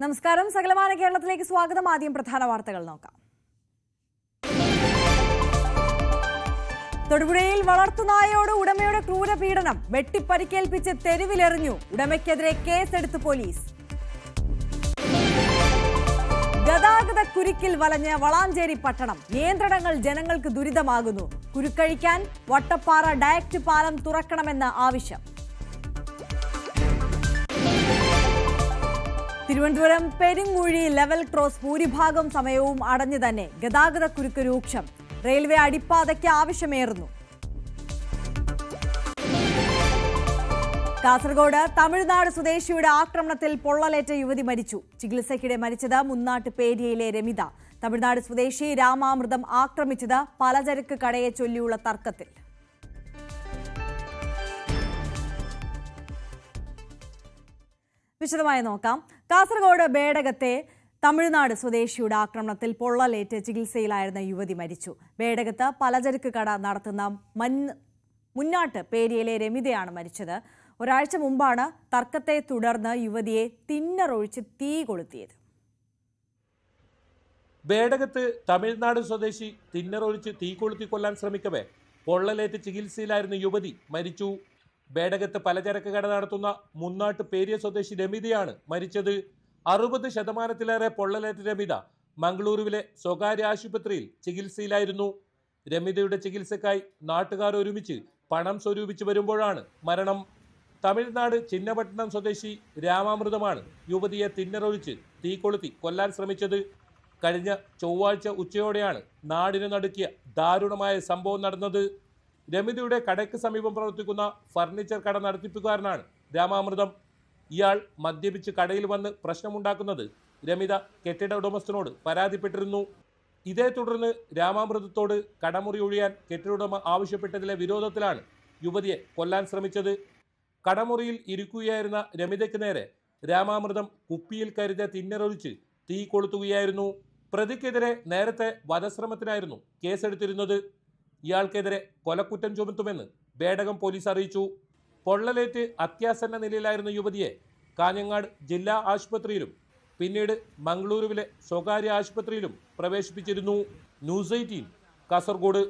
നമസ്കാരം. സകലമാന കേരളത്തിലേക്ക് സ്വാഗതം. ആദ്യം പ്രധാന വാർത്തകൾ നോക്കാം. തൊടുപുഴയിൽ വളർത്തുനായയോട് ഉടമയുടെ ക്രൂരപീഡനം, വെട്ടിപ്പരിക്കേൽപ്പിച്ച് തെരുവിലെറിഞ്ഞു. ഉടമയ്ക്കെതിരെ കേസെടുത്ത് പോലീസ്. ഗതാഗത കുരുക്കിൽ വലഞ്ഞ് വളാഞ്ചേരി പട്ടണം, നിയന്ത്രണങ്ങൾ ജനങ്ങൾക്ക് ദുരിതമാകുന്നു. കുരുക്കഴിക്കാൻ വട്ടപ്പാറ ഡയറക്റ്റ് പാലം തുറക്കണമെന്ന ആവശ്യം. തിരുവനന്തപുരം പെരിങ്ങൂഴി ലെവൽ ക്രോസ് ഭൂരിഭാഗം സമയവും അടഞ്ഞു തന്നെ. ഗതാഗത കുരുക്ക് രൂക്ഷം. റെയിൽവേ അടിപ്പാതയ്ക്ക് ആവശ്യമേറുന്നു. കാസർഗോഡ് തമിഴ്നാട് സ്വദേശിയുടെ ആക്രമണത്തിൽ പൊള്ളലേറ്റ യുവതി മരിച്ചു. ചികിത്സയ്ക്കിടെ മരിച്ചത് മുന്നാട്ട് പേരിയയിലെ രമിത. തമിഴ്നാട് സ്വദേശി രാമാമൃതം ആക്രമിച്ചത് പലചരക്ക് കടയെ ചൊല്ലിയുള്ള തർക്കത്തിൽ. വിശദമായി നോക്കാം. കാസർഗോഡ് ബേഡകത്തെ തമിഴ്നാട് സ്വദേശിയുടെ ആക്രമണത്തിൽ പൊള്ളലേറ്റ് ചികിത്സയിലായിരുന്ന യുവതി മരിച്ചു. ബേഡകത്ത് പലചരക്ക് കട നടത്തുന്ന മുന്നാട്ട് പേരിയയിലെ രമിതയാണ് മരിച്ചത്. ഒരാഴ്ച മുമ്പാണ് തർക്കത്തെ തുടർന്ന് യുവതിയെ തിന്നറൊഴിച്ച് തീ കൊളുത്തിയത്. ബേഡകത്ത് തമിഴ്നാട് സ്വദേശി തിന്നറൊഴിച്ച് തീ കൊളുത്തി കൊല്ലാൻ ശ്രമിക്കവേ പൊള്ളലേറ്റ് ചികിത്സയിലായിരുന്ന യുവതി മരിച്ചു. ബേഡകത്ത് പലചരക്ക് കട നടത്തുന്ന മുന്നാട്ട് പേരിയ സ്വദേശി രമിതയാണ് മരിച്ചത്. 60% പൊള്ളലേറ്റ രമിത മംഗളൂരുവിലെ സ്വകാര്യ ആശുപത്രിയിൽ ചികിത്സയിലായിരുന്നു. രമിതയുടെ ചികിത്സയ്ക്കായി നാട്ടുകാർ ഒരുമിച്ച് പണം സ്വരൂപിച്ചു വരുമ്പോഴാണ് മരണം. തമിഴ്നാട് ചിന്നപട്ടണം സ്വദേശി രാമാമൃതമാണ് യുവതിയെ തിന്നറൊഴിച്ച് തീ കൊളുത്തി കൊല്ലാൻ ശ്രമിച്ചത്. കഴിഞ്ഞ ചൊവ്വാഴ്ച ഉച്ചയോടെയാണ് നാടിന് നടുക്കിയ ദാരുണമായ സംഭവം നടന്നത്. രമിതയുടെ കടയ്ക്ക് സമീപം പ്രവർത്തിക്കുന്ന ഫർണിച്ചർ കട നടത്തിപ്പുകാരനാണ് രാമാമൃതം. ഇയാൾ മദ്യപിച്ച് കടയിൽ വന്ന് പ്രശ്നമുണ്ടാക്കുന്നത് രമിത കെട്ടിട ഉടമസ്ഥനോട് പരാതിപ്പെട്ടിരുന്നു. ഇതേ തുടർന്ന് രാമാമൃതത്തോട് കടമുറി ഒഴിയാൻ കെട്ടിട ആവശ്യപ്പെട്ടതിലെ വിരോധത്തിലാണ് യുവതിയെ കൊല്ലാൻ ശ്രമിച്ചത്. കടമുറിയിൽ ഇരിക്കുകയായിരുന്ന രമിതയ്ക്ക് നേരെ രാമാമൃതം കുപ്പിയിൽ കരുതിയ തിന്നറൊഴിച്ച് തീ കൊളുത്തുകയായിരുന്നു. പ്രതിക്കെതിരെ നേരത്തെ വധശ്രമത്തിനായിരുന്നു കേസെടുത്തിരുന്നത്. ഇയാൾക്കെതിരെ കൊലക്കുറ്റം ചുമത്തുമെന്ന് ബേഡകം പോലീസ് അറിയിച്ചു. പൊള്ളലേറ്റ് അത്യാസന്ന നിലയിലായിരുന്ന യുവതിയെ കാഞ്ഞങ്ങാട് ജില്ലാ ആശുപത്രിയിലും പിന്നീട് മംഗളൂരുവിലെ സ്വകാര്യ ആശുപത്രിയിലും പ്രവേശിപ്പിച്ചിരുന്നു. ന്യൂസ് 18 കാസർഗോഡ്.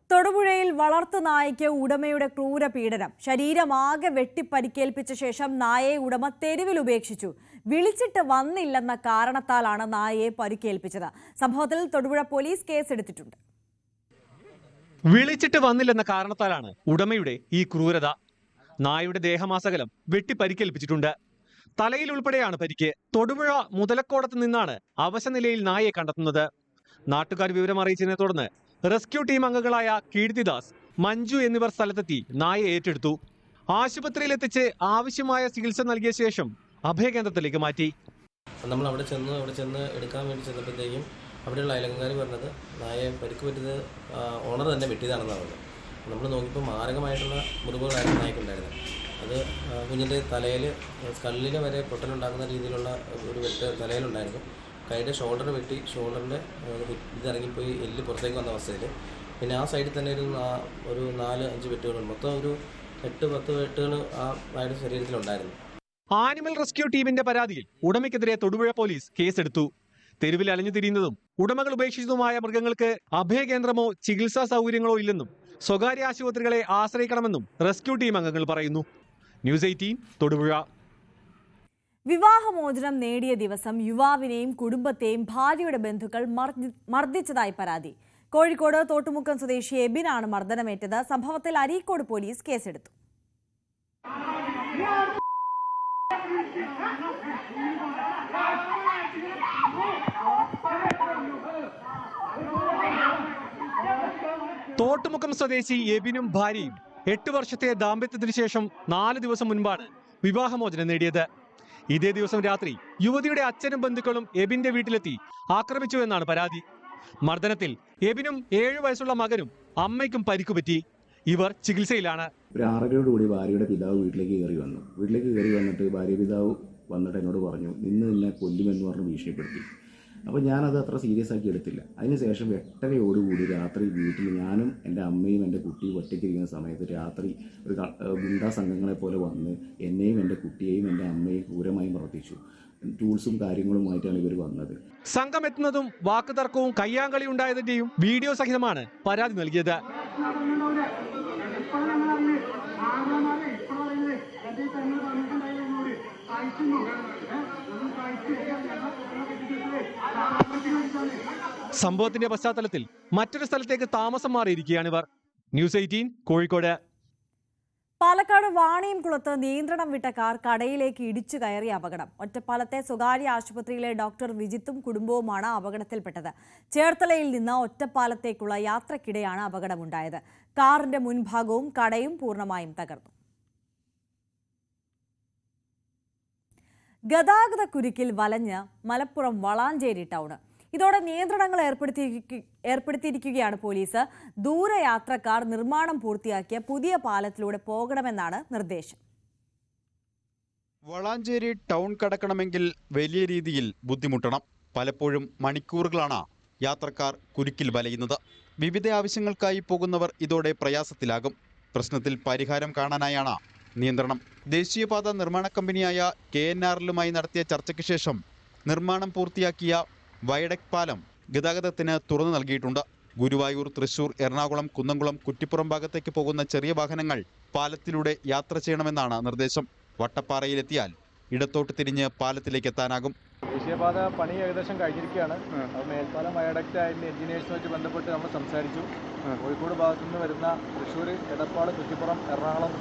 തൊടുപുഴയിൽ വളർത്തുനായയ്ക്ക് ഉടമയുടെ ക്രൂരപീഡനം, ശരീരമാകെ വെട്ടിപ്പരിക്കേൽപ്പിച്ച ശേഷം നായയെ ഉടമ തെരുവിൽ ഉപേക്ഷിച്ചു. വിളിച്ചിട്ട് വന്നില്ലെന്ന കാരണത്താലാണ് നായയെ പരിക്കേൽപ്പിച്ചത്. സംഭവത്തിൽ തൊടുപുഴ പോലീസ് കേസെടുത്തിട്ടുണ്ട്. വിളിച്ചിട്ട് വന്നില്ലെന്ന കാരണത്താലാണ് ഉടമയുടെ ഈ ക്രൂരത. നായയുടെ ദേഹമാസകലം വെട്ടിപ്പരിക്കേൽപ്പിച്ചിട്ടുണ്ട്. തലയിൽ ഉൾപ്പെടെയാണ് പരിക്ക്. തൊടുപുഴ മുതലക്കോടത്ത് നിന്നാണ് അവശനിലയിൽ നായയെ കണ്ടെത്തുന്നത്. നാട്ടുകാർ വിവരം അറിയിച്ചതിനെ തുടർന്ന് റെസ്ക്യൂ ടീം അംഗങ്ങളായ കീർത്തിദാസ്, മഞ്ജു എന്നിവർ സ്ഥലത്തെത്തി നായയെ ഏറ്റെടുത്തു. ആശുപത്രിയിലെത്തിച്ച് ആവശ്യമായ ചികിത്സ നൽകിയ ശേഷം അഭയകേന്ദ്രത്തിലേക്ക് മാറ്റി. നമ്മൾ അവിടെ ചെന്ന് എടുക്കാൻ വേണ്ടി ചെന്നപ്പോഴത്തേക്കും അവിടെയുള്ള അയലക്കാർ പറഞ്ഞത് നായയെ പരിക്ക് പറ്റിയത് ഓണർ തന്നെ വെട്ടിയതാണെന്നാണ് പറഞ്ഞത്. നമ്മൾ നോക്കിയപ്പോൾ മാരകമായിട്ടുള്ള മുറിവുകളായിരുന്നു നായക്കുണ്ടായിരുന്നത്. അത് കുഞ്ഞിൻ്റെ തലയിൽ സ്കള്ളിന് വരെ പൊട്ടലുണ്ടാക്കുന്ന രീതിയിലുള്ള ഒരു വെട്ട് തലയിലുണ്ടായിരുന്നു. കൈയുടെ ഷോൾഡർ വെട്ടി, ഷോൾഡറിൻ്റെ ഇതിറങ്ങിപ്പോയി എല്ല് പുറത്തേക്ക് വന്ന അവസ്ഥയിൽ. പിന്നെ ആ സൈഡിൽ തന്നെ ഒരു 4-5 വെട്ടുകളുണ്ട്. മൊത്തം ഒരു 8-10 വെട്ടുകൾ ആ നായയുടെ ശരീരത്തിലുണ്ടായിരുന്നു. ആനിമൽ റെസ്ക്യൂ ടീമിന്റെ പരാതിയിൽ ഉടമയ്ക്കെതിരെ തൊടുപുഴ പോലീസ് കേസെടുത്തു. തെരുവിൽ അലഞ്ഞു തിരിയുന്നതും ഉടമകൾ ഉപേക്ഷിച്ചതുമായ മൃഗങ്ങൾക്ക് അഭയകേന്ദ്രമോ ചികിത്സാ സൗകര്യങ്ങളോ ഇല്ലെന്നും സ്വകാര്യ ആശുപത്രികളെ ആശ്രയിക്കണമെന്നും റെസ്ക്യൂ ടീം അംഗങ്ങൾ പറയുന്നു. ന്യൂസ് 18 തൊടുപുഴ. വിവാഹമോചനം നേടിയ ദിവസം യുവാവിനെയും കുടുംബത്തെയും ഭാര്യയുടെ ബന്ധുക്കൾ മർദ്ദിച്ചതായി പരാതി. കോഴിക്കോട് തോട്ടുമുക്കം സ്വദേശി എബിനാണ് മർദ്ദനമേറ്റത്. സംഭവത്തിൽ അരീക്കോട് പോലീസ് കേസെടുത്തു. തോട്ടുമുക്കം സ്വദേശി എബിനും ഭാര്യയും 8 വർഷത്തെ ദാമ്പത്യത്തിന് ശേഷം 4 ദിവസം മുൻപാണ് വിവാഹമോചനം നേടിയത്. ഇതേ ദിവസം രാത്രി യുവതിയുടെ അച്ഛനും ബന്ധുക്കളും എബിന്റെ വീട്ടിലെത്തി ആക്രമിച്ചു എന്നാണ് പരാതി. മർദ്ദനത്തിൽ എബിനും 7 വയസ്സുള്ള മകനും അമ്മയ്ക്കും പരിക്കുപറ്റി. ഇവർ ചികിത്സയിലാണ്. ഒരു 6:30 ഭാര്യയുടെ പിതാവ് വീട്ടിലേക്ക് കയറി വന്നിട്ട് ഭാര്യ പിതാവ് വന്നിട്ട് എന്നോട് പറഞ്ഞു, ഇന്ന് നിന്നെ കൊല്ലുമെന്ന് പറഞ്ഞ് ഭീഷണിപ്പെടുത്തി. അപ്പോൾ ഞാനത് അത്ര സീരിയസ് ആക്കി എടുത്തില്ല. അതിനുശേഷം 8:30 രാത്രി വീട്ടിൽ ഞാനും എൻ്റെ അമ്മയും എൻ്റെ കുട്ടിയും ഒറ്റയ്ക്കിരിക്കുന്ന സമയത്ത് രാത്രി ഒരു ഗുണ്ടാ സംഘങ്ങളെ പോലെ വന്ന് എന്നെയും എൻ്റെ കുട്ടിയെയും എൻ്റെ അമ്മയും ക്രൂരമായി പ്രവർത്തിച്ചു. ടൂൾസും കാര്യങ്ങളുമായിട്ടാണ് ഇവർ വന്നത്. സംഘം എത്തുന്നതും വാക്കുതർക്കവും കയ്യാങ്കളി ഉണ്ടായതിന്റെയും വീഡിയോ സഹിതമാണ് പരാതി നൽകിയത്. സംഭവത്തിന്റെ പശ്ചാത്തലത്തിൽ മറ്റൊരു സ്ഥലത്തേക്ക് താമസം മാറിയിരിക്കുകയാണിവർ. ന്യൂസ് 18 കോഴിക്കോട്. പാലക്കാട് വാണിയംകുളത്ത് നിയന്ത്രണം വിട്ട കാർ കടയിലേക്ക് ഇടിച്ചു കയറിയ അപകടം. ഒറ്റപ്പാലത്തെ സ്വകാര്യ ആശുപത്രിയിലെ ഡോക്ടർ വിജിത്തും കുടുംബവുമാണ് അപകടത്തിൽപ്പെട്ടത്. ചേർത്തലയിൽ നിന്ന് ഒറ്റപ്പാലത്തേക്കുള്ള യാത്രക്കിടെയാണ് അപകടമുണ്ടായത്. കാറിന്റെ മുൻഭാഗവും കടയും പൂർണ്ണമായും തകർന്നു. ഗതാഗത കുരുക്കിൽ വലഞ്ഞ് മലപ്പുറം വളാഞ്ചേരി ടൗൺ. ഇതോടെ നിയന്ത്രണങ്ങൾ ഏർപ്പെടുത്തിയിരിക്കുകയാണ് പോലീസ്. ദൂരയാത്രക്കാർ നിർമ്മാണം പൂർത്തിയാക്കിയ പുതിയ പാലത്തിലൂടെ പോകണമെന്നാണ് നിർദ്ദേശം. വളാഞ്ചേരി ടൗൺ കടക്കണമെങ്കിൽ വലിയ രീതിയിൽ ബുദ്ധിമുട്ടണം. പലപ്പോഴും മണിക്കൂറുകളാണ് യാത്രക്കാർ കുരുക്കിൽ വലയുന്നത്. വിവിധ ആവശ്യങ്ങൾക്കായി പോകുന്നവർ ഇതോടെ പ്രയാസത്തിലാകും. പ്രശ്നത്തിൽ പരിഹാരം കാണാനായാണ് നിയന്ത്രണം. ദേശീയപാത നിർമ്മാണ കമ്പനിയായ KNRലുമായി നടത്തിയ ചർച്ചയ്ക്ക് ശേഷം നിർമ്മാണം പൂർത്തിയാക്കിയ വയഡക്ട് പാലം ഗതാഗതത്തിന് തുറന്നു നൽകിയിട്ടുണ്ട്. ഗുരുവായൂർ, തൃശൂർ, എറണാകുളം, കുന്നംകുളം, കുറ്റിപ്പുറം ഭാഗത്തേക്ക് പോകുന്ന ചെറിയ വാഹനങ്ങൾ പാലത്തിലൂടെ യാത്ര ചെയ്യണമെന്നാണ് നിർദ്ദേശം. വട്ടപ്പാറയിലെത്തിയാൽ ഇടത്തോട്ട് തിരിഞ്ഞ് പാലത്തിലേക്ക് എത്താനാകും. ദേശീയപാത പണി ഏകദേശം കഴിഞ്ഞിരിക്കുകയാണ്. അപ്പോൾ മേൽപ്പാലം വയഡക്റ്റ് അതിൻ്റെ എഞ്ചിനീയേഴ്സുമായിട്ട് ബന്ധപ്പെട്ട് നമ്മൾ സംസാരിച്ചു. കോഴിക്കോട് ഭാഗത്തു നിന്ന് വരുന്ന തൃശ്ശൂർ, എടപ്പാൾ, കുറ്റിപ്പുറം, എറണാകുളം,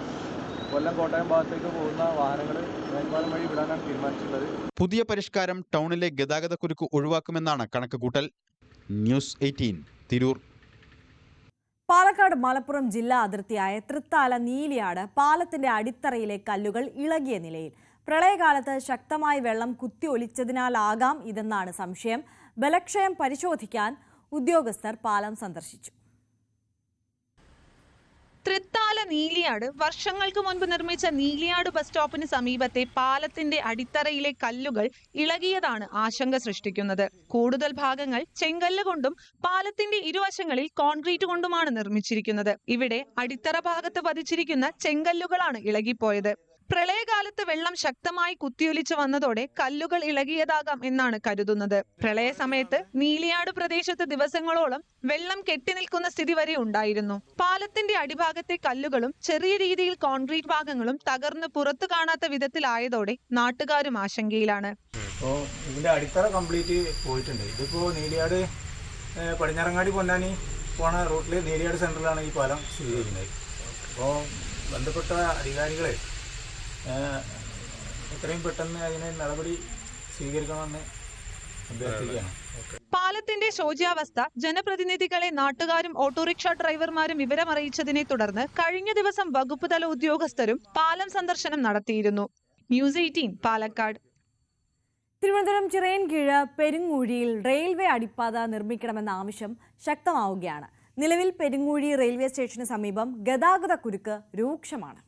കൊല്ലം, കോട്ടയം ഭാഗത്തേക്ക് പോകുന്ന വാഹനങ്ങൾ മേൽപ്പാലം വഴി വിടാനാണ് തീരുമാനിച്ചിട്ടുള്ളത്. പുതിയ പരിഷ്കാരം ടൗണിലെ ഗതാഗത കുരുക്ക് ഒഴിവാക്കുമെന്നാണ് കണക്കുകൂട്ടൽ. ന്യൂസ് 18 തിരൂർ. പാലക്കാട് മലപ്പുറം ജില്ലാ അതിർത്തിയായ തൃത്താല നീലിയാട് പാലത്തിന്റെ അടിത്തറയിലെ കല്ലുകൾ ഇളകിയ നിലയിൽ. പ്രളയകാലത്ത് ശക്തമായി വെള്ളം കുത്തിയൊലിച്ചതിനാലാകാം ഇതെന്നാണ് സംശയം. ബലക്ഷയം പരിശോധിക്കാൻ ഉദ്യോഗസ്ഥർ പാലം സന്ദർശിച്ചു. തൃത്താല നീലിയാട് വർഷങ്ങൾക്ക് മുൻപ് നിർമ്മിച്ച നീലിയാട് ബസ് സ്റ്റോപ്പിന് സമീപത്തെ പാലത്തിന്റെ അടിത്തറയിലെ കല്ലുകൾ ഇളകിയതാണ് ആശങ്ക സൃഷ്ടിക്കുന്നത്. കൂടുതൽ ഭാഗങ്ങൾ ചെങ്കല്ല് കൊണ്ടും പാലത്തിന്റെ ഇരുവശങ്ങളിൽ കോൺക്രീറ്റ് കൊണ്ടുമാണ് നിർമ്മിച്ചിരിക്കുന്നത്. ഇവിടെ അടിത്തറ ഭാഗത്ത് പതിച്ചിരിക്കുന്ന ചെങ്കല്ലുകളാണ് ഇളകിപ്പോയത്. പ്രളയകാലത്ത് വെള്ളം ശക്തമായി കുത്തിയൊലിച്ചു വന്നതോടെ കല്ലുകൾ ഇളകിയതാകാം എന്നാണ് കരുതുന്നത്. പ്രളയ സമയത്ത് നീലിയാട് പ്രദേശത്ത് ദിവസങ്ങളോളം വെള്ളം കെട്ടിനിൽക്കുന്ന സ്ഥിതി വരെ ഉണ്ടായിരുന്നു. പാലത്തിന്റെ അടിഭാഗത്തെ കല്ലുകളും ചെറിയ രീതിയിൽ കോൺക്രീറ്റ് ഭാഗങ്ങളും തകർന്ന് പുറത്തു കാണാത്ത വിധത്തിലായതോടെ നാട്ടുകാരും ആശങ്കയിലാണ്. അപ്പോൾ ഇതിൻ്റെ അടിത്തറ കംപ്ലീറ്റ് പോയിട്ടുണ്ട്. ഇതിപ്പോൾ നീലിയാട് പടിഞ്ഞാറങ്ങാടി പൊന്നാനി പോണ റൂട്ടിൽ നീലിയാട് സെൻറ്ററിലാണ് ഈ പാലം സ്ഥിതി ചെയ്യുന്നത്. അപ്പോൾ ബന്ധപ്പെട്ട അധികാരികളെ എത്രയും പെട്ടെന്ന് അതിന് നടപടി സ്വീകരിക്കണമെന്ന് അഭ്യർത്ഥിക്കുകയാണ്. പാലത്തിന്റെ ശോച്യാവസ്ഥ ജനപ്രതിനിധികളെ നാട്ടുകാരും ഓട്ടോറിക്ഷ ഡ്രൈവർമാരും വിവരമറിയിച്ചതിനെ തുടർന്ന് കഴിഞ്ഞ ദിവസം വകുപ്പ് തല ഉദ്യോഗസ്ഥരും പാലം സന്ദർശനം നടത്തിയിരുന്നു. ന്യൂസ് 18 പാലക്കാട്. തിരുവനന്തപുരം ചിറയൻകീഴ് പെരുങ്ങൂഴിയിൽ റെയിൽവേ അടിപ്പാത നിർമ്മിക്കണമെന്ന ആവശ്യം ശക്തമാവുകയാണ്. നിലവിൽ പെരുങ്ങൂഴി റെയിൽവേ സ്റ്റേഷന് സമീപം ഗതാഗത കുരുക്ക് രൂക്ഷമാണ്.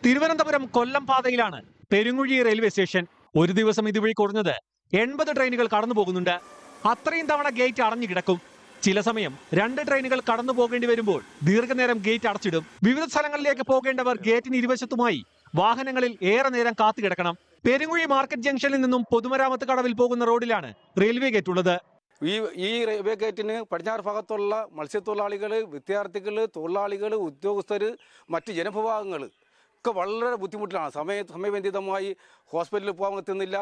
തിരുവനന്തപുരം കൊല്ലം പാതയിലാണ് പെരുങ്ങുഴി റെയിൽവേ സ്റ്റേഷൻ. ഒരു ദിവസം ഇതുവഴി കുറഞ്ഞത് 80 ട്രെയിനുകൾ കടന്നു പോകുന്നുണ്ട്. അത്രയും തവണ ഗേറ്റ് അടഞ്ഞു കിടക്കും. ചില സമയം 2 ട്രെയിനുകൾ കടന്നു പോകേണ്ടി വരുമ്പോൾ ദീർഘനേരം ഗേറ്റ് അടച്ചിടും. വിവിധ സ്ഥലങ്ങളിലേക്ക് പോകേണ്ടവർ ഗേറ്റിന് ഇരുവശത്തുമായി വാഹനങ്ങളിൽ ഏറെ നേരം കാത്തുകിടക്കണം. പെരുങ്ങുഴി മാർക്കറ്റ് ജംഗ്ഷനിൽ നിന്നും പൊതുമരാമത്ത് കടവിൽ പോകുന്ന റോഡിലാണ് റെയിൽവേ ഗേറ്റ് ഉള്ളത്. ഈ റെയിൽവേ ഗേറ്റിന് പടിഞ്ഞാറ് ഭാഗത്തുള്ള മത്സ്യത്തൊഴിലാളികൾ, വിദ്യാർത്ഥികൾ, തൊഴിലാളികൾ, ഉദ്യോഗസ്ഥർ, മറ്റ് ജനവിഭാഗങ്ങൾ ഒക്കെ വളരെ ബുദ്ധിമുട്ടിലാണ്. സമയബന്ധിതമായി ഹോസ്പിറ്റലിൽ പോകാൻ പറ്റുന്നില്ല,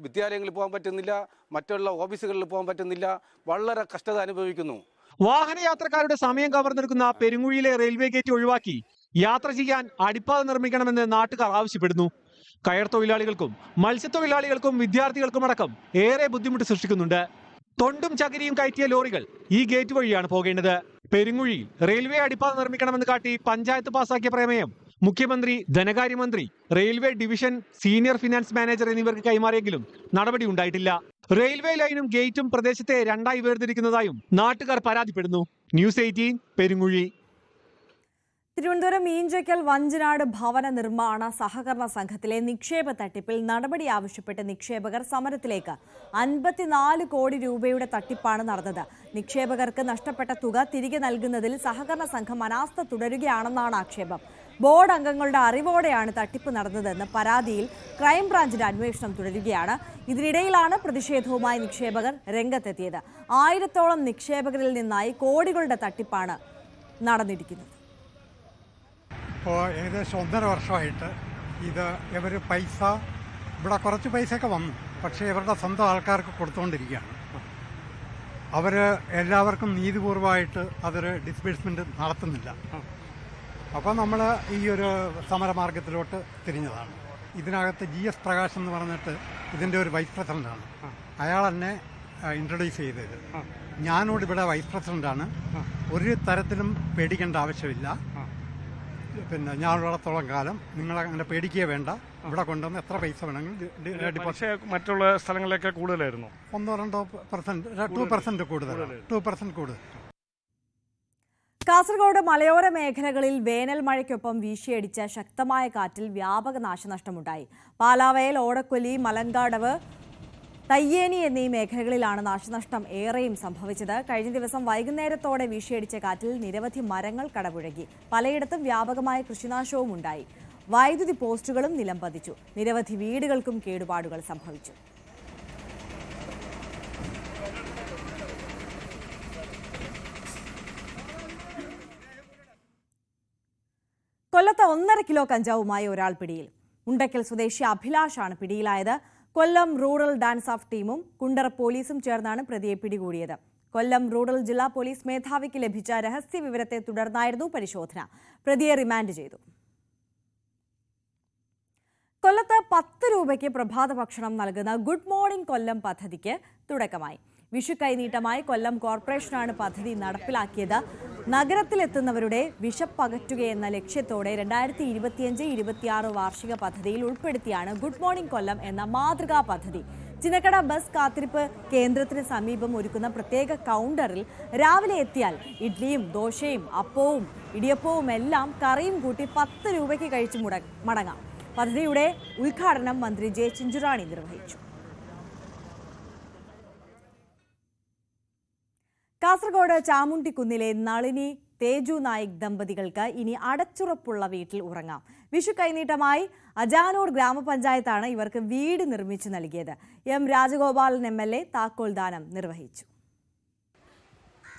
വിദ്യാലയങ്ങളിൽ പോകാൻ പറ്റുന്നില്ല, മറ്റുള്ള ഓഫീസുകളിൽ പോകാൻ പറ്റുന്നില്ല. വളരെ കഷ്ടത അനുഭവിക്കുന്നു. വാഹനയാത്രക്കാരുടെ സമയം കവർന്നെടുക്കുന്ന പെരുങ്ങുഴിയിലെ റെയിൽവേ ഗേറ്റ് ഒഴിവാക്കി യാത്ര ചെയ്യാൻ അടിപ്പാത നിർമ്മിക്കണമെന്ന് നാട്ടുകാർ ആവശ്യപ്പെടുന്നു. കയർ തൊഴിലാളികൾക്കും മത്സ്യത്തൊഴിലാളികൾക്കും വിദ്യാർത്ഥികൾക്കും അടക്കം ഏറെ ബുദ്ധിമുട്ട് സൃഷ്ടിക്കുന്നുണ്ട്. തൊണ്ടും ചകിരിയും കയറ്റിയ ലോറികൾ ഈ ഗേറ്റ് വഴിയാണ് പോകേണ്ടത്. പെരുങ്ങുഴിയിൽ റെയിൽവേ അടിപ്പാത നിർമ്മിക്കണമെന്ന് കാട്ടി പഞ്ചായത്ത് പാസാക്കിയ പ്രമേയം മുഖ്യമന്ത്രി, ധനകാര്യമന്ത്രി, railway division senior finance manager എന്നിവർക്ക് കൈമാറിയെങ്കിലും നടപടി ഉണ്ടായിട്ടില്ല. റെയിൽവേ ലൈനും ഗേറ്റും പ്രദേശത്തെ രണ്ടായി വേർതിരിക്കുന്നതായും നാട്ടുകാർ പരാതിപ്പെടുന്നു. ന്യൂസ് 18 പെരുങ്ങുഴി. തിരുവനന്തപുരം മീഞ്ചക്കൽ വഞ്ചനാട് ഭവന നിർമ്മാണ സഹകരണ സംഘത്തിലെ നിക്ഷേപ തട്ടിപ്പിൽ നടപടി ആവശ്യപ്പെട്ട് നിക്ഷേപകർ സമരത്തിലേക്ക്. 54 കോടി രൂപയുടെ തട്ടിപ്പാണ് നടന്നത്. നിക്ഷേപകർക്ക് നഷ്ടപ്പെട്ട തുക തിരികെ നൽകുന്നതിൽ സഹകരണ സംഘം അനാസ്ഥ തുടരുകയാണെന്നാണ് ആക്ഷേപം. ബോർഡ് അംഗങ്ങളുടെ അറിവോടെയാണ് തട്ടിപ്പ് നടന്നതെന്ന് പരാതിയിൽ ക്രൈംബ്രാഞ്ചിന്റെ അന്വേഷണം തുടരുകയാണ്. ഇതിനിടയിലാണ് പ്രതിഷേധവുമായി നിക്ഷേപകർ രംഗത്തെത്തിയത്. 1000-ഓളം നിക്ഷേപകരിൽ നിന്നായി കോടികളുടെ തട്ടിപ്പാണ് നടന്നിരിക്കുന്നത്. ഇപ്പോൾ ഏകദേശം 1.5 വർഷമായിട്ട് ഇവർ പൈസ ഇവിടെ കുറച്ച് പൈസയൊക്കെ വന്നു, പക്ഷേ ഇവരുടെ സ്വന്തം ആൾക്കാർക്ക് കൊടുത്തുകൊണ്ടിരിക്കുകയാണ്. അവർ എല്ലാവർക്കും നീതിപൂർവമായിട്ട് അതൊരു ഡിസ്ബേഴ്സ്മെൻറ്റ് നടത്തുന്നില്ല. അപ്പോൾ നമ്മൾ ഈ ഒരു സമരമാർഗത്തിലോട്ട് തിരിഞ്ഞതാണ്. ഇതിനകത്ത് GS പ്രകാശ് എന്ന് പറഞ്ഞിട്ട് ഇതിൻ്റെ ഒരു വൈസ് പ്രസിഡൻ്റാണ്. അയാൾ എന്നെ ഇൻട്രൊഡ്യൂസ് ചെയ്തത്. ഞാനോട് ഇവിടെ വൈസ് പ്രസിഡൻ്റാണ്, ഒരു തരത്തിലും പേടിക്കേണ്ട ആവശ്യമില്ല, പിന്നെ ഞാനുള്ളിടത്തോളം കാലം നിങ്ങൾ അങ്ങനെ പേടിക്കുകയേ വേണ്ട, ഇവിടെ കൊണ്ടുവന്ന് എത്ര പൈസ വേണമെങ്കിലും ഡിപ്പോസിറ്റ്. മറ്റുള്ള സ്ഥലങ്ങളിലൊക്കെ കൂടുതലായിരുന്നു, 1-2%, 2% കൂടുതൽ, 2% കൂടുതൽ. കാസർഗോഡ് മലയോര മേഖലകളിൽ വേനൽ മഴയ്ക്കൊപ്പം വീശിയടിച്ച ശക്തമായ കാറ്റിൽ വ്യാപക നാശനഷ്ടമുണ്ടായി. പാലാവയൽ, ഓടക്കൊല്ലി, മലങ്കാടവ്, തയ്യേനി എന്നീ മേഖലകളിലാണ് നാശനഷ്ടം ഏറെയും സംഭവിച്ചത്. കഴിഞ്ഞ ദിവസം വൈകുന്നേരത്തോടെ വീശിയടിച്ച കാറ്റിൽ നിരവധി മരങ്ങൾ കടപുഴകി. പലയിടത്തും വ്യാപകമായ കൃഷിനാശവും ഉണ്ടായി. വൈദ്യുതി പോസ്റ്റുകളും നിലംപതിച്ചു. നിരവധി വീടുകൾക്കും കേടുപാടുകൾ സംഭവിച്ചു. കൊല്ലത്ത് 1.5 കിലോ കഞ്ചാവുമായി ഒരാൾ പിടിയിൽ. മുണ്ടക്കൽ സ്വദേശി അഭിലാഷാണ് പിടിയിലായത്. കൊല്ലം റൂറൽ ഡാൻസ് ഓഫ് ടീമും കുണ്ടറ പോലീസും ചേർന്നാണ് പ്രതിയെ പിടികൂടിയത്. കൊല്ലം റൂറൽ ജില്ലാ പോലീസ് മേധാവിക്ക് ലഭിച്ച രഹസ്യ വിവരത്തെ തുടർന്നായിരുന്നു പരിശോധന. പ്രതിയെ റിമാൻഡ് ചെയ്തു. കൊല്ലത്ത് 10 രൂപയ്ക്ക് പ്രഭാത ഭക്ഷണം നൽകുന്ന ഗുഡ് മോർണിംഗ് കൊല്ലം പദ്ധതിക്ക് തുടക്കമായി. വിഷു കൈനീട്ടമായി കൊല്ലം കോർപ്പറേഷനാണ് പദ്ധതി നടപ്പിലാക്കിയത്. നഗരത്തിലെത്തുന്നവരുടെ വിശപ്പകറ്റുകയെന്ന ലക്ഷ്യത്തോടെ 2025-26 വാർഷിക പദ്ധതിയിൽ ഉൾപ്പെടുത്തിയാണ് ഗുഡ് മോർണിംഗ് കൊല്ലം എന്ന മാതൃകാ പദ്ധതി. ചിന്നക്കട ബസ് കാത്തിരിപ്പ് കേന്ദ്രത്തിന് സമീപം ഒരുക്കുന്ന പ്രത്യേക കൗണ്ടറിൽ രാവിലെ എത്തിയാൽ ഇഡ്ലിയും ദോശയും അപ്പവും ഇടിയപ്പവും എല്ലാം കറിയും കൂട്ടി 10 രൂപയ്ക്ക് കഴിച്ച് മടങ്ങാം. പദ്ധതിയുടെ ഉദ്ഘാടനം മന്ത്രി ജെ ചിഞ്ചുറാണി നിർവഹിച്ചു. കാസർഗോഡ് ചാമുണ്ടിക്കുന്നിലെ നളിനി തേജു നായിക് ദമ്പതികൾക്ക് ഇനി അടച്ചുറപ്പുള്ള വീട്ടിൽ ഉറങ്ങാം. വിഷു കൈനീട്ടമായി അജാനൂർ ഗ്രാമപഞ്ചായത്താണ് ഇവർക്ക് വീട് നിർമ്മിച്ചു നൽകിയത്. എം രാജഗോപാലൻ MLA താക്കോൽദാനം നിർവഹിച്ചു.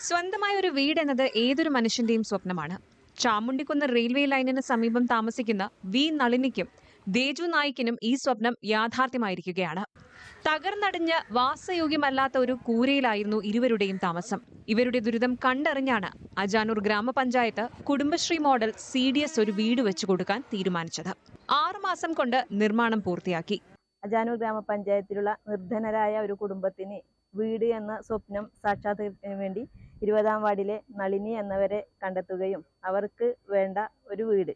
സ്വന്തമായ ഒരു വീട് എന്നത് ഏതൊരു മനുഷ്യന്റെയും സ്വപ്നമാണ്. ചാമുണ്ടിക്കുന്ന് റെയിൽവേ ലൈനിന് സമീപം താമസിക്കുന്ന വി നളിനിക്കും തേജു നായിക്കിനും ഈ സ്വപ്നം യാഥാർത്ഥ്യമായിരിക്കുകയാണ്. തകർന്നടിഞ്ഞ് വാസയോഗ്യമല്ലാത്ത ഒരു കൂരയിലായിരുന്നു ഇരുവരുടെയും താമസം. ഇവരുടെ ദുരിതം കണ്ടറിഞ്ഞാണ് അജാനൂർ ഗ്രാമപഞ്ചായത്ത് കുടുംബശ്രീ മോഡൽ CDS ഒരു വീട് വെച്ചു കൊടുക്കാൻ തീരുമാനിച്ചത്. 6 മാസം കൊണ്ട് നിർമ്മാണം പൂർത്തിയാക്കി. അജാനൂർ ഗ്രാമപഞ്ചായത്തിലുള്ള നിർധനരായ ഒരു കുടുംബത്തിന് വീട് എന്ന സ്വപ്നം സാക്ഷാത്കരിക്കുന്നതിന് വേണ്ടി 20-ാം വാർഡിലെ നളിനി എന്നവരെ കണ്ടെത്തുകയും അവർക്ക് വേണ്ട ഒരു വീട്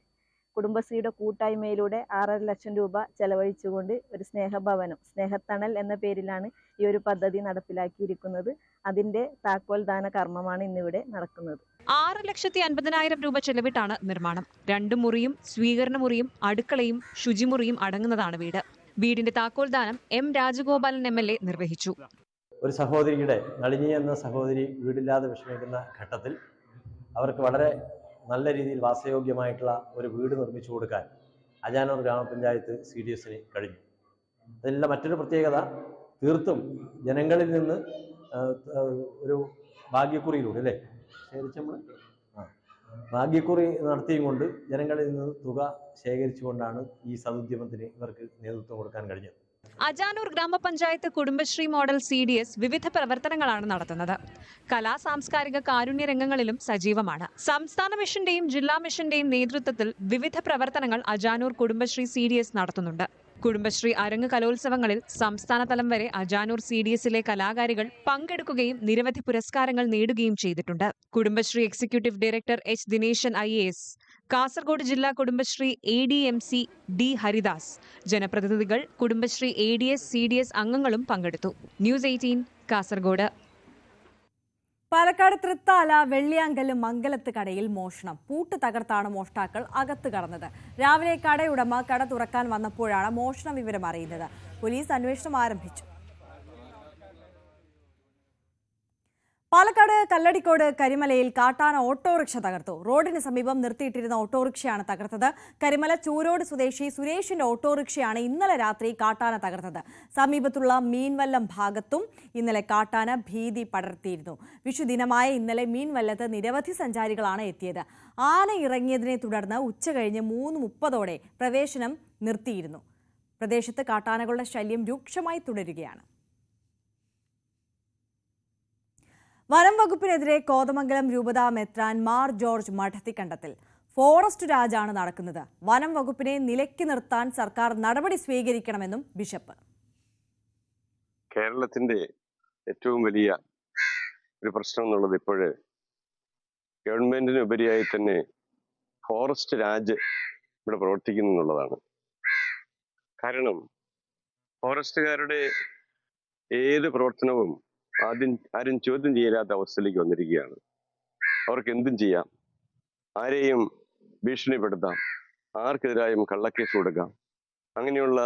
കുടുംബശ്രീയുടെ കൂട്ടായ്മയിലൂടെ 6.5 ലക്ഷം രൂപ ചെലവഴിച്ചുകൊണ്ട് ഒരു സ്നേഹഭവനം, സ്നേഹത്തണൽ എന്ന പേരിലാണ് ഈ ഒരു പദ്ധതി നടപ്പിലാക്കിയിരിക്കുന്നത്. അതിന്റെ താക്കോൽദാന കർമ്മമാണ് ഇന്നിവിടെ നടക്കുന്നത്. 6,50,000 രൂപ ചെലവിട്ടാണ് നിർമ്മാണം. 2 മുറിയും സ്വീകരണ മുറിയും അടുക്കളയും ശുചിമുറിയും അടങ്ങുന്നതാണ് വീട്. വീടിന്റെ താക്കോൽദാനം M രാജഗോപാലൻ MLA നിർവഹിച്ചു. ഒരു സഹോദരിയുടെ, നളിനി എന്ന സഹോദരി വീടില്ലാതെ വിഷമിക്കുന്ന ഘട്ടത്തിൽ അവർക്ക് വളരെ നല്ല രീതിയിൽ വാസയോഗ്യമായിട്ടുള്ള ഒരു വീട് നിർമ്മിച്ചു കൊടുക്കാൻ അജാനൂർ ഗ്രാമപഞ്ചായത്ത് CDSന് കഴിഞ്ഞു. അതിലുള്ള മറ്റൊരു പ്രത്യേകത, തീർത്തും ജനങ്ങളിൽ നിന്ന് ഒരു ഭാഗ്യക്കുറിയിലൂടെ അല്ലേ ഭാഗ്യക്കുറി നടത്തിയും കൊണ്ട് ജനങ്ങളിൽ നിന്ന് തുക ശേഖരിച്ചുകൊണ്ടാണ് ഈ സദുദ്യമത്തിന് ഇവർക്ക് നേതൃത്വം കൊടുക്കാൻ കഴിഞ്ഞത്. അജാനൂർ ഗ്രാമപഞ്ചായത്ത് കുടുംബശ്രീ മോഡൽ CDS വിവിധ പ്രവർത്തനങ്ങളാണ് നടത്തുന്നത്. കലാ സാംസ്കാരിക കാരുണ്യ രംഗങ്ങളിലും സജീവമാണ്. സംസ്ഥാന മിഷന്റെയും ജില്ലാ മിഷന്റെയും നേതൃത്വത്തിൽ വിവിധ പ്രവർത്തനങ്ങൾ അജാനൂർ കുടുംബശ്രീ CDS നടത്തുന്നുണ്ട്. കുടുംബശ്രീ അരങ്ങ് കലോത്സവങ്ങളിൽ സംസ്ഥാനതലം വരെ അജാനൂർ CDSലെ കലാകാരികൾ പങ്കെടുക്കുകയും നിരവധി പുരസ്കാരങ്ങൾ നേടുകയും ചെയ്തിട്ടുണ്ട്. Kudumbashree executive director H Dineshan IAS, Kasaragod ജില്ലാ കുടുംബശ്രീ ADMC D ഹരിദാസ്, ജനപ്രതിനിധികൾ, കുടുംബശ്രീ ADS CDS അംഗങ്ങളും പങ്കെടുത്തു. ന്യൂസ് 18 കാസർഗോഡ്. പാലക്കാട് തൃത്താല വെള്ളിയാങ്കല്ല് മംഗലത്ത് കടയിൽ മോഷണം. പൂട്ട് തകർത്താണ് മോഷ്ടാക്കൾ അകത്ത് കടന്നത്. രാവിലെ കടയുടമ കട തുറക്കാൻ വന്നപ്പോഴാണ് മോഷണ വിവരം അറിയുന്നത്. പോലീസ് അന്വേഷണം ആരംഭിച്ചു. പാലക്കാട് കല്ലടിക്കോട് കരിമലയിൽ കാട്ടാന ഓട്ടോറിക്ഷ തകർത്തു. റോഡിന് സമീപം നിർത്തിയിട്ടിരുന്ന ഓട്ടോറിക്ഷയാണ് തകർത്തത്. കരിമല ചൂരോട് സ്വദേശി സുരേഷിന്റെ ഓട്ടോറിക്ഷയാണ് ഇന്നലെ രാത്രി കാട്ടാന തകർത്തത്. സമീപത്തുള്ള മീൻവല്ലം ഭാഗത്തും ഇന്നലെ കാട്ടാന ഭീതി പടർത്തിയിരുന്നു. വിഷുദിനമായ ഇന്നലെ മീൻവല്ലത്ത് നിരവധി സഞ്ചാരികളാണ് എത്തിയത്. ആന ഇറങ്ങിയതിനെ തുടർന്ന് ഉച്ചകഴിഞ്ഞ് 3:30 പ്രവേശനം നിർത്തിയിരുന്നു. പ്രദേശത്ത് കാട്ടാനകളുടെ ശല്യം രൂക്ഷമായി തുടരുകയാണ്. വനം വകുപ്പിനെതിരെ കോതമംഗലം രൂപത മെത്രാൻ മാർ ജോർജ് മഠത്തിക്കണ്ടത്തിൽ. ഫോറസ്റ്റ് രാജാണ് നടക്കുന്നത്. വനം വകുപ്പിനെ നിലയ്ക്ക് നിർത്താൻ സർക്കാർ നടപടി സ്വീകരിക്കണമെന്നും ബിഷപ്പ്. കേരളത്തിന്റെ ഏറ്റവും വലിയ ഒരു പ്രശ്നം എന്നുള്ളത് ഇപ്പോഴ് ഗവൺമെന്റിന് ഉപരിയായി തന്നെ ഫോറസ്റ്റ് രാജ് ഇവിടെ പ്രവർത്തിക്കുന്നു എന്നുള്ളതാണ്. കാരണം ഫോറസ്റ്റുകാരുടെ ഏത് പ്രവർത്തനവും ആരും ചോദ്യം ചെയ്യാത്ത അവസ്ഥയിലേക്ക് വന്നിരിക്കുകയാണ്. അവർക്ക് എന്തും ചെയ്യാം, ആരെയും ഭീഷണിപ്പെടുത്താം, ആർക്കെതിരായും കള്ളക്കേസ് കൊടുക്കാം. അങ്ങനെയുള്ള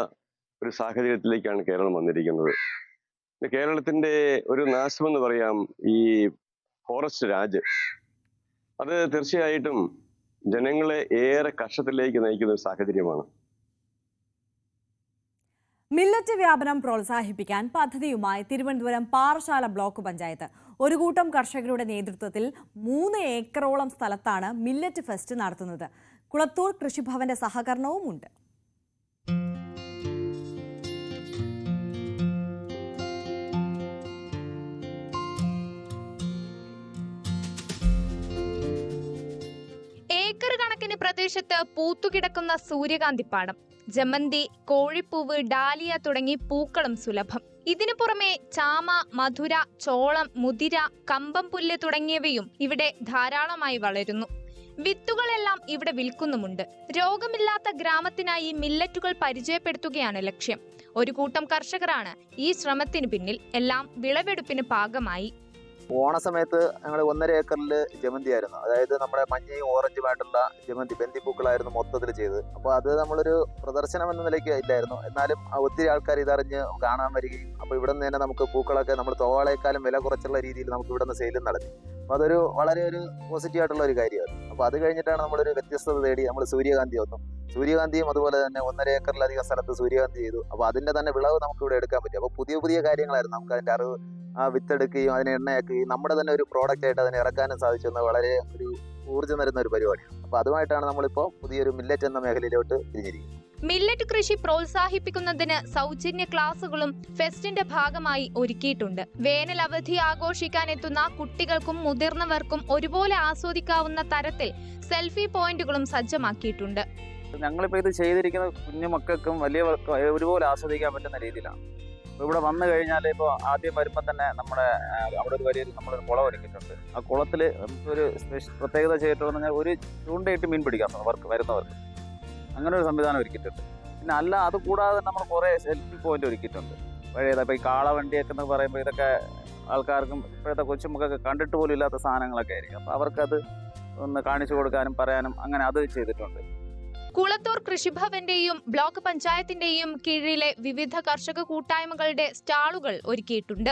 ഒരു സാഹചര്യത്തിലേക്കാണ് കേരളം വന്നിരിക്കുന്നത്. കേരളത്തിന്റെ ഒരു നാശമെന്ന് പറയാം ഈ ഫോറസ്റ്റ് രാജ്. അത് തീർച്ചയായിട്ടും ജനങ്ങളെ ഏറെ കഷ്ടത്തിലേക്ക് നയിക്കുന്ന ഒരു സാഹചര്യമാണ്. മില്ലറ്റ് വ്യാപനം പ്രോത്സാഹിപ്പിക്കാൻ പദ്ധതിയുമായി തിരുവനന്തപുരം പാറശാല ബ്ലോക്ക് പഞ്ചായത്ത് ഒരു കൂട്ടം കർഷകരുടെ നേതൃത്വത്തിൽ 3 ഏക്കറോളം സ്ഥലത്താണ് മില്ലറ്റ് ഫെസ്റ്റ് നടത്തുന്നത്. കുളത്തൂർ കൃഷിഭവന്റെ സഹകരണവുമുണ്ട്. ഏക്കർ കണക്കിന് പ്രദേശത്ത് പൂത്തുകിടക്കുന്ന സൂര്യകാന്തിപ്പാടം, ജമന്തി, കോഴിപ്പൂവ്, ഡാലിയ തുടങ്ങി പൂക്കളും സുലഭം. ഇതിനു പുറമെ ചാമ, മധുര, ചോളം, മുതിര, കമ്പം പുല്ല് തുടങ്ങിയവയും ഇവിടെ ധാരാളമായി വളരുന്നു. വിത്തുകളെല്ലാം ഇവിടെ വിൽക്കുന്നുമുണ്ട്. രോഗമില്ലാത്ത ഗ്രാമത്തിനായി മില്ലറ്റുകൾ പരിചയപ്പെടുത്തുകയാണ് ലക്ഷ്യം. ഒരു കൂട്ടം കർഷകരാണ് ഈ ശ്രമത്തിന് പിന്നിൽ. എല്ലാം വിളവെടുപ്പിന് പാകമായി. ഓണസമയത്ത് ഞങ്ങൾ 1.5 ഏക്കറിൽ ജമന്തി ആയിരുന്നു. അതായത് നമ്മുടെ മഞ്ഞയും ഓറഞ്ചുമായിട്ടുള്ള ജമന്തി ബന്ദിപ്പൂക്കളായിരുന്നു മൊത്തത്തിൽ ചെയ്തത്. അപ്പോൾ അത് നമ്മളൊരു പ്രദർശനം എന്ന നിലയ്ക്ക് ഇല്ലായിരുന്നു. എന്നാലും ഒത്തിരി ആൾക്കാർ ഇതറിഞ്ഞ് കാണാൻ വരികയും അപ്പോൾ ഇവിടെ നിന്ന് തന്നെ നമുക്ക് പൂക്കളൊക്കെ നമ്മൾ തോവാളേക്കാളും വില കുറച്ചുള്ള രീതിയിൽ നമുക്ക് ഇവിടെ നിന്ന് സെയിലും നടത്തി. അപ്പോൾ അതൊരു വളരെ ഒരു പോസിറ്റീവ് ആയിട്ടുള്ള ഒരു കാര്യമായിരുന്നു. അപ്പോൾ അത് കഴിഞ്ഞിട്ടാണ് നമ്മളൊരു വ്യത്യസ്തത തേടി നമ്മൾ സൂര്യകാന്തി വന്നു. സൂര്യകാന്തിയും അതുപോലെ തന്നെ 1.5 ഏക്കറിലധികം സ്ഥലത്ത് സൂര്യകാന്തി ചെയ്തു. അപ്പോൾ അതിന്റെ തന്നെ വിളവ് നമുക്ക് ഇവിടെ എടുക്കാൻ പറ്റും. അപ്പോൾ പുതിയ കാര്യങ്ങളായിരുന്നു. നമുക്ക് അതിന്റെ അറിവ് വിത്തെടുക്കുകയും അതിനെ എണ്ണയാക്കുകയും നമ്മുടെ തന്നെ ഒരു പ്രോഡക്റ്റ് ആയിട്ട് അതിനെ ഇറക്കാനും സാധിച്ചെന്ന് വളരെ ഒരു ഊർജ്ജം തരുന്ന ഒരു പരിപാടിയാണ്. അപ്പോൾ അതുമായിട്ടാണ് നമ്മളിപ്പോൾ പുതിയൊരു മില്ലറ്റ് എന്ന മേഖലയിലോട്ട് തിരിഞ്ഞിരിക്കുന്നത്. മില്ലറ്റ് കൃഷി പ്രോത്സാഹിപ്പിക്കുന്നതിന് സൗജന്യ ക്ലാസുകളും ഫെസ്റ്റിന്റെ ഭാഗമായി ഒരുക്കിയിട്ടുണ്ട്. വേനൽ അവധി ആഘോഷിക്കാൻ എത്തുന്ന കുട്ടികൾക്കും മുതിർന്നവർക്കും ഒരുപോലെ ആസ്വദിക്കാവുന്ന തരത്തിൽ സെൽഫി പോയിന്റുകളും സജ്ജമാക്കിയിട്ടുണ്ട്. ഞങ്ങളിപ്പോൾ ഇത് ചെയ്തിരിക്കുന്ന കുഞ്ഞു മക്കൾക്കും വലിയവർക്കും ഒരുപോലെ ആസ്വദിക്കാൻ പറ്റുന്ന രീതിയിലാണ്. ഇവിടെ വന്നു കഴിഞ്ഞാൽ ഇപ്പോൾ ആദ്യം വരുമ്പോൾ തന്നെ നമ്മുടെ അവിടെ ഒരു വലിയൊരു നമ്മളൊരു കുളം ഒരുക്കിയിട്ടുണ്ട്. ആ കുളത്തിൽ ഒരു പ്രത്യേകത ചെയ്തിട്ടുള്ളതെന്ന് പറഞ്ഞാൽ ഒരു ചൂണ്ടയിട്ട് മീൻ പിടിക്കാം വരുന്നവർക്ക്. അങ്ങനെ ഒരു സംവിധാനം ഒരുക്കിയിട്ടുണ്ട്. പിന്നെ അല്ല അത് കൂടാതെ നമ്മൾ കുറേ സെൽഫി പോയിന്റ് ഒരുക്കിയിട്ടുണ്ട്. പഴയത് ഇപ്പോൾ ഈ കാളവണ്ടിയൊക്കെ എന്ന് പറയുമ്പോൾ ഇതൊക്കെ ആൾക്കാർക്കും ഇപ്പോഴത്തെ കൊച്ചുമക്കൊക്കെ കണ്ടിട്ട് പോലും ഇല്ലാത്ത സാധനങ്ങളൊക്കെ ആയിരിക്കും. അപ്പോൾ അവർക്കത് ഒന്ന് കാണിച്ചു കൊടുക്കാനും പറയാനും അങ്ങനെ അത് ചെയ്തിട്ടുണ്ട്. കുളത്തൂർ കൃഷിഭവന്റെയും ബ്ലോക്ക് പഞ്ചായത്തിന്റെയും കീഴിലെ വിവിധ കർഷക കൂട്ടായ്മകളുടെ സ്റ്റാളുകൾ ഒരുക്കിയിട്ടുണ്ട്.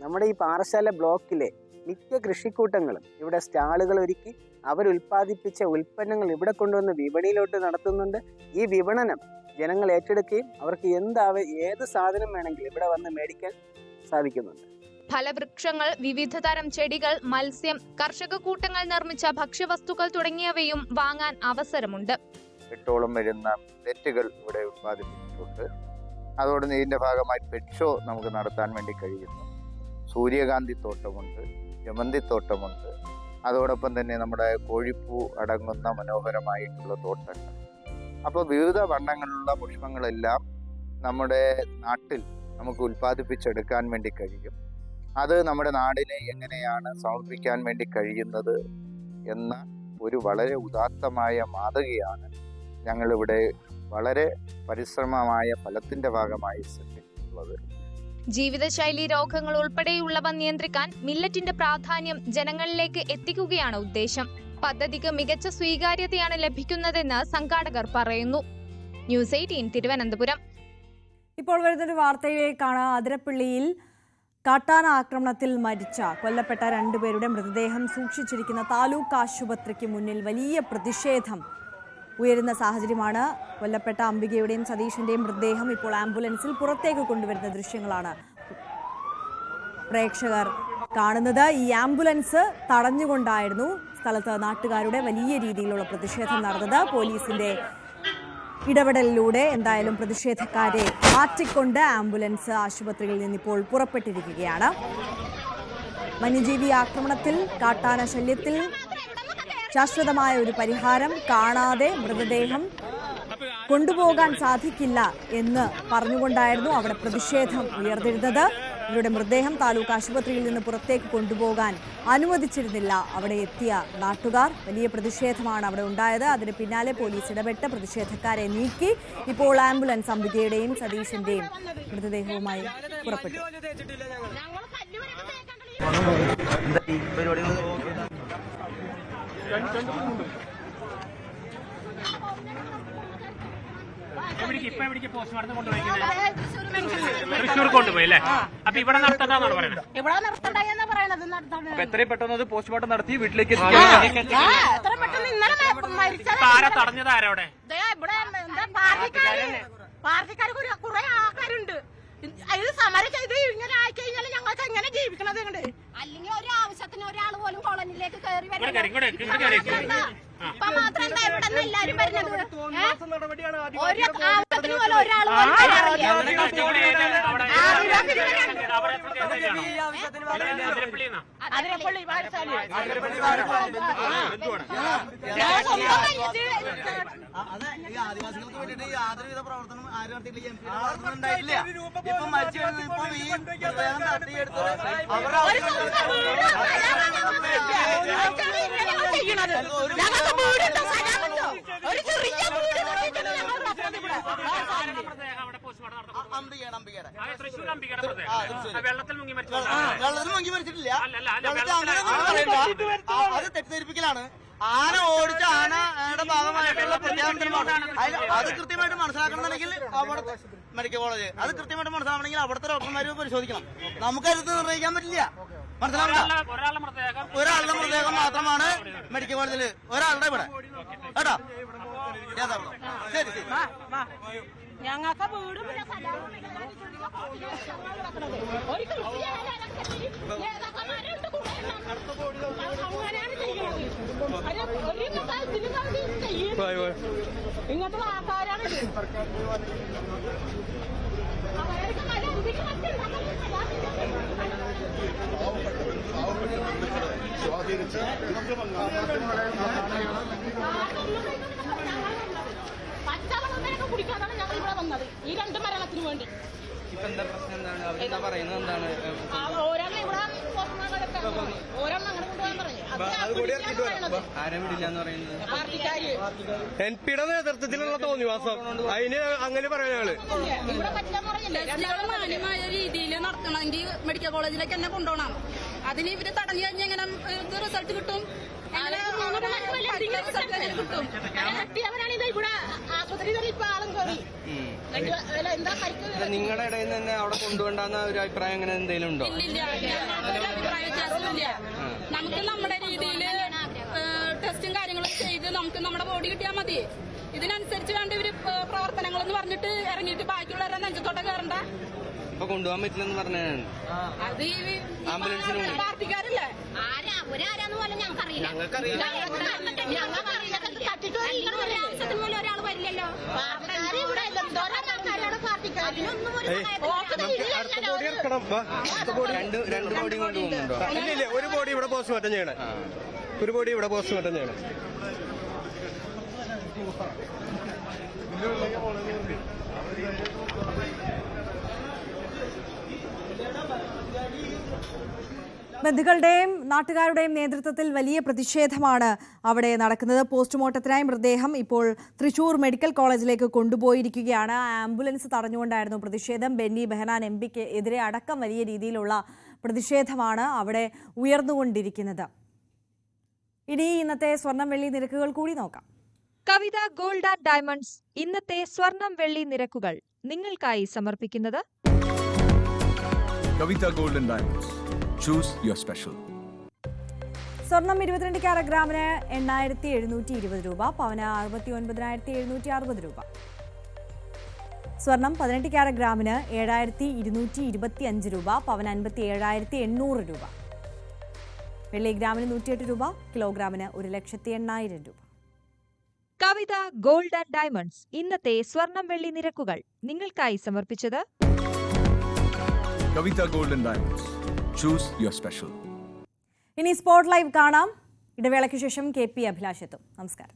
നമ്മുടെ ഈ പാറശാല ബ്ലോക്കിലെ മിക്ക കൃഷിക്കൂട്ടങ്ങളും ഇവിടെ സ്റ്റാളുകൾ ഒരുക്കി അവരുൽപ്പാദിപ്പിച്ച ഉൽപ്പന്നങ്ങൾ ഇവിടെ കൊണ്ടുവന്ന് വിപണിയിലോട്ട് നടത്തുന്നുണ്ട്. ഈ വിപണനം ജനങ്ങൾ ഏറ്റെടുക്കുകയും അവർക്ക് ഏത് സാധനം വേണമെങ്കിലും ഇവിടെ വന്ന് മേടിക്കാൻ സാധിക്കുന്നുണ്ട്. ഫലവൃക്ഷങ്ങൾ, വിവിധ തരം ചെടികൾ, മത്സ്യം, കർഷക കൂട്ടങ്ങൾ നിർമ്മിച്ച ഭക്ഷ്യവസ്തുക്കൾ തുടങ്ങിയവയും വാങ്ങാൻ അവസരമുണ്ട്. 8ഓളം വരുന്ന നെറ്റുകൾ ഇവിടെ ഉത്പാദിപ്പിച്ചിട്ടുണ്ട്. അതോടൊപ്പം ഇതിൻ്റെ ഭാഗമായി പെറ്റ് ഷോ നമുക്ക് നടത്താൻ വേണ്ടി കഴിയുന്നു. സൂര്യകാന്തി തോട്ടമുണ്ട്, ജമന്തിത്തോട്ടമുണ്ട്. അതോടൊപ്പം തന്നെ നമ്മുടെ കോഴിപ്പൂ അടങ്ങുന്ന മനോഹരമായിട്ടുള്ള തോട്ടങ്ങൾ. അപ്പോൾ വിവിധ വർണ്ണങ്ങളിലുള്ള പുഷ്പങ്ങളെല്ലാം നമ്മുടെ നാട്ടിൽ നമുക്ക് ഉൽപ്പാദിപ്പിച്ചെടുക്കാൻ വേണ്ടി കഴിയും. അത് നമ്മുടെ നാടിനെ എങ്ങനെയാണ് സമർപ്പിക്കാൻ വേണ്ടി കഴിയുന്നത് എന്ന ഒരു വളരെ ഉദാത്തമായ മാതൃകയാണ് ഞങ്ങളിവിടെ വളരെ പരിശ്രമമായ ഫലത്തിൻ്റെ ഭാഗമായി സൃഷ്ടിച്ചിട്ടുള്ളത്. ജീവിതശൈലി രോഗങ്ങൾ ഉൾപ്പെടെയുള്ളവ നിയന്ത്രിക്കാൻ മില്ലറ്റിന്റെ പ്രാധാന്യം ജനങ്ങളിലേക്ക് എത്തിക്കുകയാണ് ഉദ്ദേശം. പദ്ധതിക്ക് മികച്ച സ്വീകാര്യതയാണ് ലഭിക്കുന്നതെന്ന് സംഘാടകർ പറയുന്നു. ന്യൂസ് 18 തിരുവനന്തപുരം. ഇപ്പോൾ വരുന്നൊരു വാർത്തയിലേക്കാണ്. അതിരപ്പള്ളിയിൽ കാട്ടാന ആക്രമണത്തിൽ കൊല്ലപ്പെട്ട 2 പേരുടെ മൃതദേഹം സൂക്ഷിച്ചിരിക്കുന്ന താലൂക്ക് ആശുപത്രിക്ക് മുന്നിൽ വലിയ പ്രതിഷേധം ഉയരുന്ന സാഹചര്യമാണ്. കൊല്ലപ്പെട്ട അംബികയുടെയും സതീഷിന്റെയും മൃതദേഹം ഇപ്പോൾ ആംബുലൻസിൽ പുറത്തേക്ക് കൊണ്ടുവരുന്ന ദൃശ്യങ്ങളാണ് പ്രേക്ഷകർ കാണുന്നത്. ഈ ആംബുലൻസ് തടഞ്ഞുകൊണ്ടായിരുന്നു സ്ഥലത്ത് നാട്ടുകാരുടെ വലിയ രീതിയിലുള്ള പ്രതിഷേധം നടന്നത്. പോലീസിന്റെ ഇടപെടലിലൂടെ എന്തായാലും പ്രതിഷേധക്കാരെ മാറ്റിക്കൊണ്ട് ആംബുലൻസ് ആശുപത്രിയിൽ നിന്നിപ്പോൾ പുറപ്പെട്ടിരിക്കുകയാണ്. വന്യജീവി ആക്രമണത്തിൽ, കാട്ടാന ശല്യത്തിൽ ശാശ്വതമായ ഒരു പരിഹാരം കാണാതെ മൃതദേഹം കൊണ്ടുപോകാൻ സാധിക്കില്ല എന്ന് പറഞ്ഞുകൊണ്ടായിരുന്നു അവിടെ പ്രതിഷേധം ഉയർന്നിരുന്നത്. ഇവരുടെ മൃതദേഹം താലൂക്ക് ആശുപത്രിയിൽ നിന്ന് പുറത്തേക്ക് കൊണ്ടുപോകാൻ അനുവദിച്ചിരുന്നില്ല അവിടെ എത്തിയ നാട്ടുകാർ. വലിയ പ്രതിഷേധമാണ് അവിടെ ഉണ്ടായത്. അതിന് പിന്നാലെ പോലീസ് ഇടപെട്ട് പ്രതിഷേധക്കാരെ നീക്കി ഇപ്പോൾ ആംബുലൻസ് അംബികയുടെയും സതീഷിന്റെയും മൃതദേഹവുമായി പുറപ്പെട്ടു. തൃശ്ശൂർ കൊണ്ടുപോയി അല്ലേ? അപ്പൊ ഇവിടെ നടത്തണ്ടെന്നാണ് പറയുന്നത്. എത്രയും പെട്ടെന്ന് പോസ്റ്റ്മോർട്ടം നടത്തി വീട്ടിലേക്ക് ആരാ തടഞ്ഞത്? ആരവിടെ? പാർട്ടിക്കാർ കുറെ ആൾക്കാരുണ്ട്. ഇത് സമരം ചെയ്ത് ഇങ്ങനെ ആയി കഴിഞ്ഞാൽ ഞങ്ങൾക്ക് എങ്ങനെ ജീവിക്കണത്? അല്ലെങ്കിൽ ഒരു ആവശ്യത്തിന് ഒരാൾ പോലും കോളനിയിലേക്ക് കയറി ഇപ്പൊ മാത്രം എന്താ ഇവിടെ നിന്ന് എല്ലാരും വരുന്നത്? ഒരു ആവശ്യത്തിന് പോലും ഒരാൾ അതിരപ്പള്ളി ആദിവാസികൾക്ക് വേണ്ടിയിട്ട് യാതൊരുവിധ പ്രവർത്തനം ആരും നടത്തിയിട്ടില്ല. ഇപ്പൊ മരിച്ചു തട്ടിയെടുത്തത് വെള്ളത്തിൽ മുങ്ങി മരിച്ചിട്ടില്ല. അത് തെറ്റിദ്ധരിപ്പിക്കലാണ്. ആന ഓടിച്ച ആനയുടെ ഭാഗമായിട്ടുള്ള പ്രത്യാന്തരമാണ്. അത് കൃത്യമായിട്ട് മനസ്സിലാക്കണമെന്നുണ്ടെങ്കിൽ അവിടെ മെഡിക്കൽ കോളേജ് അത് കൃത്യമായിട്ട് മനസ്സിലാക്കണമെങ്കിൽ അവിടുത്തെ ഡോക്ടർമാര് പരിശോധിക്കണം. നമുക്കത് നിർണ്ണയിക്കാൻ പറ്റില്ല. മനസ്സിലാവണ്ട. ഒരാളുടെ മൃതദേഹം മാത്രമാണ് മെഡിക്കൽ കോളേജിൽ, ഒരാളുടെ ഇവിടെ കേട്ടോ. ശരി ശരി. ഞങ്ങൾക്ക് വീടും ഇങ്ങനത്തെ ആൾക്കാരാണ്. പച്ചവെള്ളം കുടിക്കാതാണ് ഞങ്ങൾ ഇവിടെ വന്നത് ഈ 2 മരണത്തിന് വേണ്ടി. ഓരോന്നും ഇവിടെ ഓരോന്നും അങ്ങനെ കൊണ്ടുപോകാൻ എൻപിയുടെ നേതൃത്വത്തിലുള്ള തോന്നിവാസം അതിന് അങ്ങനെ പറയാം. ഞങ്ങള് മാന്യമായ രീതിയിൽ നടത്തണമെങ്കിൽ മെഡിക്കൽ കോളേജിലേക്ക് തന്നെ കൊണ്ടുപോകണം. അതിന് ഇവര് തടഞ്ഞു കഴിഞ്ഞാൽ എങ്ങനെ റിസൾട്ട് കിട്ടും? നിങ്ങളുടെ ഇടയിൽ നിന്ന് തന്നെ അവിടെ കൊണ്ടുപോകണ്ടെന്ന ഒരു അഭിപ്രായം അങ്ങനെ എന്തെങ്കിലും ഉണ്ടോ? നമുക്ക് നമ്മുടെ രീതിയിൽ ടെസ്റ്റും കാര്യങ്ങളും ചെയ്ത് നമുക്ക് നമ്മുടെ ബോഡി കിട്ടിയാൽ മതി. ഇതിനനുസരിച്ച് വേണ്ട ഇവര് പ്രവർത്തനങ്ങളെന്ന് പറഞ്ഞിട്ട് ഇറങ്ങിയിട്ട് ബാക്കിയുള്ളവരെ നെഞ്ചത്തോടെ കയറണ്ട. ഇപ്പൊ കൊണ്ടുപോകാൻ പറ്റില്ലെന്ന് പറഞ്ഞാണ്. അത് ഈ പാർട്ടിക്കാരല്ലേ? ഞങ്ങൾക്കറിയില്ല. ഒരാൾ വരില്ലല്ലോ. രണ്ട് ബോഡി കൊണ്ടുപോകുന്നുണ്ടോ? ഇല്ല, ഒരു ബോഡി ഇവിടെ പോസ്റ്റ്മോർട്ടം ചെയ്യണം. ഒരു ബോഡി ഇവിടെ പോസ്റ്റ്മോർട്ടം ചെയ്യണം. ബന്ധുക്കളുടെയും നാട്ടുകാരുടെയും നേതൃത്വത്തിൽ വലിയ പ്രതിഷേധമാണ് അവിടെ നടക്കുന്നത്. പോസ്റ്റ്മോർട്ടത്തിനായി മൃതദേഹം ഇപ്പോൾ തൃശൂർ മെഡിക്കൽ കോളേജിലേക്ക് കൊണ്ടുപോയിരിക്കുകയാണ്. ആംബുലൻസ് തടഞ്ഞുകൊണ്ടായിരുന്നു പ്രതിഷേധം. ബെന്നി ബെഹനാൻ എംപിക്ക് എതിരെ അടക്കം വലിയ രീതിയിലുള്ള പ്രതിഷേധമാണ് അവിടെ ഉയർന്നുകൊണ്ടിരിക്കുന്നത്. ഇനി ഇന്നത്തെ സ്വർണം വെള്ളി നിരക്കുകൾ കൂടി നോക്കാം. കവിത ഗോൾഡ് ആൻഡ് ഡയമണ്ട്സ് ഇന്നത്തെ സ്വർണം വെള്ളി നിരക്കുകൾ നിങ്ങൾക്കായി സമർപ്പിക്കുന്നത് Kavitha gold and diamonds. Choose your special. സ്വർണം 22 ക്യാരറ്റ് ഗ്രാമിന് 8,720 രൂപ, പവന് 69,760 രൂപ. സ്വർണം 18 ക്യാരറ്റ് ഗ്രാമിന് 7,225 രൂപ, പവന് 57,800 രൂപ. വെള്ളി ഗ്രാമിന് 108 രൂപ, കിലോഗ്രാമിന് 1,80,000 രൂപ. കവിത ഗോൾഡ് ആൻഡ് ഡയമണ്ട്സ് ഇന്നത്തെ സ്വർണം വെള്ളി നിരക്കുകൾ നിങ്ങൾക്കായി സമർപ്പിച്ചത് Kavitha gold and diamonds. Choose your special. ഇനി സ്പോട്ട് ലൈവ് കാണാം. ഇടവേളയ്ക്ക് ശേഷം KP അഭിലാഷ് എത്തും. നമസ്കാരം.